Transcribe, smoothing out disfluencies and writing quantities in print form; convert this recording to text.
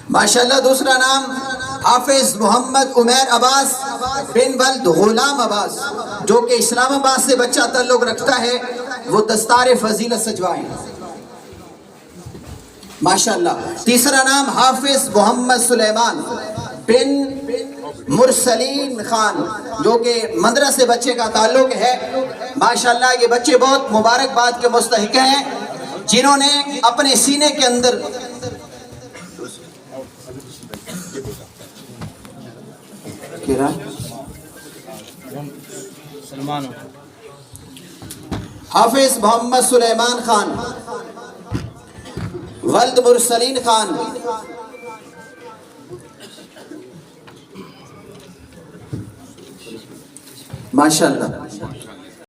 ماشاءاللہ دوسرا نام حافظ محمد عمیر عباس بن ولد غلام عباس، جو کہ اسلام آباد سے بچہ تعلق رکھتا ہے، وہ دستار فضیلت سجوائیں ماشاءاللہ۔ تیسرا نام حافظ محمد سلیمان بن مرسلین خان، جو کہ مندرہ سے بچے کا تعلق ہے ماشاءاللہ۔ یہ بچے بہت مبارکباد کے مستحق ہیں، جنہوں نے اپنے سینے کے اندر حافظ محمد سلیمان خان ولد مرسلین خان، ماشاءاللہ۔